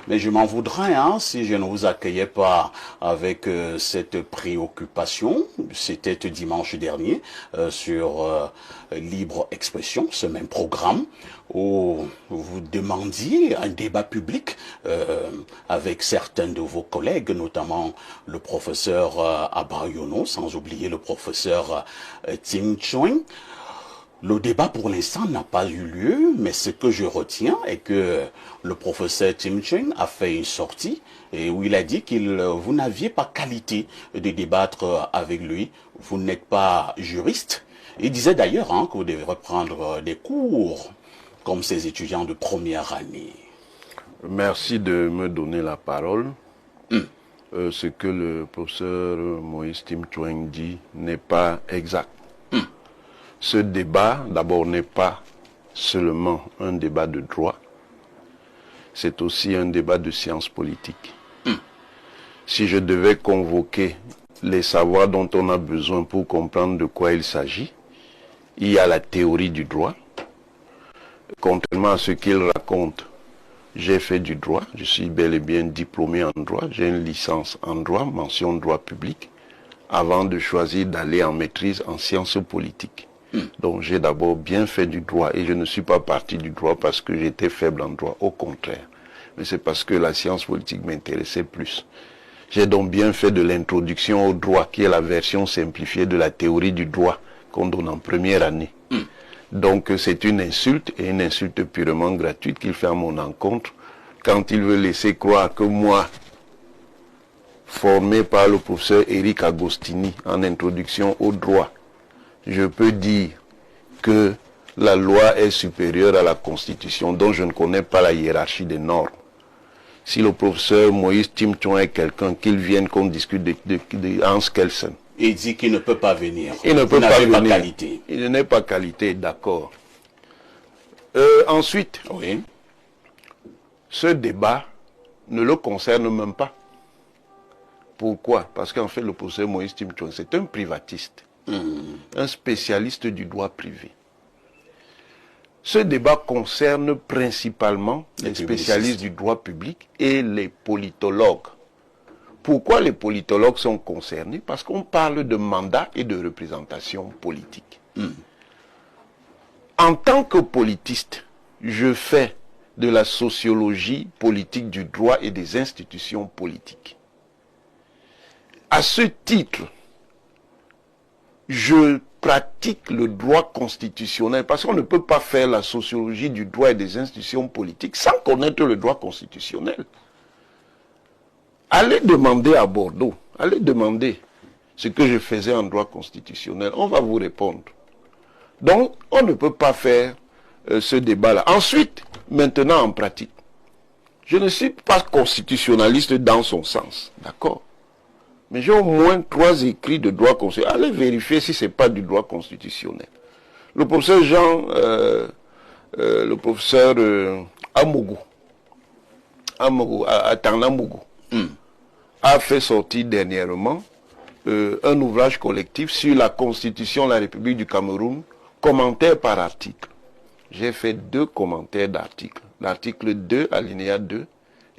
Mais je m'en voudrais si je ne vous accueillais pas avec cette préoccupation. C'était dimanche dernier sur Libre Expression, ce même programme, où vous demandiez un débat public avec certains de vos collègues, notamment le professeur Abayono, sans oublier le professeur Tim Chuen. Le débat pour l'instant n'a pas eu lieu, mais ce que je retiens est que le professeur Tim Chuen a fait une sortie et où il a dit que vous n'aviez pas qualité de débattre avec lui, vous n'êtes pas juriste. Il disait d'ailleurs que vous devez reprendre des cours comme ces étudiants de première année. Merci de me donner la parole. Ce que le professeur Moïse Tim Chuen dit n'est pas exact. Ce débat, d'abord, n'est pas seulement un débat de droit, c'est aussi un débat de sciences politiques. Si je devais convoquer les savoirs dont on a besoin pour comprendre de quoi il s'agit, il y a la théorie du droit. Contrairement à ce qu'il raconte, j'ai fait du droit, je suis bel et bien diplômé en droit, j'ai une licence en droit, mention droit public, avant de choisir d'aller en maîtrise en sciences politiques. Donc j'ai d'abord bien fait du droit et je ne suis pas parti du droit parce que j'étais faible en droit, au contraire. Mais c'est parce que la science politique m'intéressait plus. J'ai donc bien fait de l'introduction au droit, qui est la version simplifiée de la théorie du droit qu'on donne en première année. Donc c'est une insulte, et une insulte purement gratuite qu'il fait à mon encontre, quand il veut laisser croire que moi, formé par le professeur Eric Agostini en introduction au droit, je peux dire que la loi est supérieure à la Constitution, dont je ne connais pas la hiérarchie des normes. Si le professeur Moïse Tim Chuen est quelqu'un, qu'il vienne qu'on discute de Hans Kelsen. Il dit qu'il ne peut pas venir. Il ne peut pas venir. Pas qualité. Il n'est pas qualité, d'accord. Ensuite, oui. Ce débat ne le concerne même pas. Pourquoi? Parce qu'en fait, le professeur Moïse Tim Chuen, c'est un privatiste. Un spécialiste du droit privé. Ce débat concerne principalement les spécialistes du droit public et les politologues. Pourquoi les politologues sont concernés? Parce qu'on parle de mandat et de représentation politique. En tant que politiste, je fais de la sociologie politique du droit et des institutions politiques. À ce titre, je pratique le droit constitutionnel, parce qu'on ne peut pas faire la sociologie du droit et des institutions politiques sans connaître le droit constitutionnel. Allez demander à Bordeaux, allez demander ce que je faisais en droit constitutionnel, on va vous répondre. Donc, on ne peut pas faire ce débat-là. Ensuite, maintenant en pratique, je ne suis pas constitutionnaliste dans son sens, d'accord? Mais j'ai au moins 3 écrits de droit constitutionnel. Allez vérifier si ce n'est pas du droit constitutionnel. Le professeur Amougou, à Tanambougou, a fait sortir dernièrement un ouvrage collectif sur la Constitution de la République du Cameroun, commentaire par article. J'ai fait 2 commentaires d'articles. L'article 2, alinéa 2,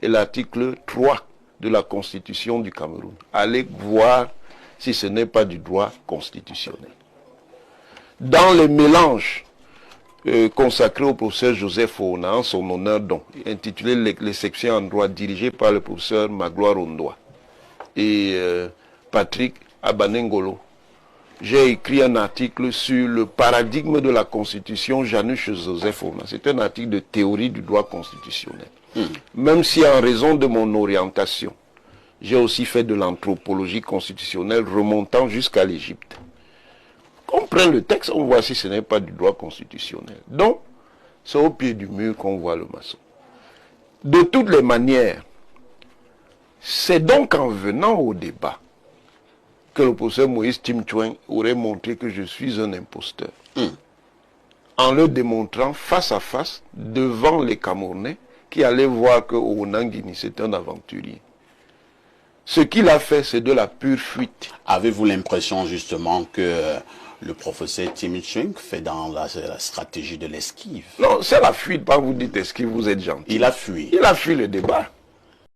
et l'article 3 de la Constitution du Cameroun. Allez voir si ce n'est pas du droit constitutionnel. Dans les mélanges consacrés au professeur Joseph Ouna, en son honneur donc, intitulé les sections en droit, dirigé par le professeur Magloire Ondoa et Patrick Abanengolo, j'ai écrit un article sur le paradigme de la Constitution Janus Joseph Ouna. C'est un article de théorie du droit constitutionnel. Même si en raison de mon orientation, j'ai aussi fait de l'anthropologie constitutionnelle remontant jusqu'à l'Égypte. On prend le texte, on voit si ce n'est pas du droit constitutionnel. Donc, c'est au pied du mur qu'on voit le maçon. De toutes les manières, c'est donc en venant au débat que le professeur Moïse Tim Chuen aurait montré que je suis un imposteur. En le démontrant face à face, devant les Camerounais, qui allaient voir que Onangini, c'est un aventurier. Ce qu'il a fait, c'est de la pure fuite. Avez-vous l'impression justement que le professeur Tim Chuen fait dans la stratégie de l'esquive? Non, c'est la fuite. Quand vous dites esquive, vous êtes gentil. Il a fui. Il a fui le débat.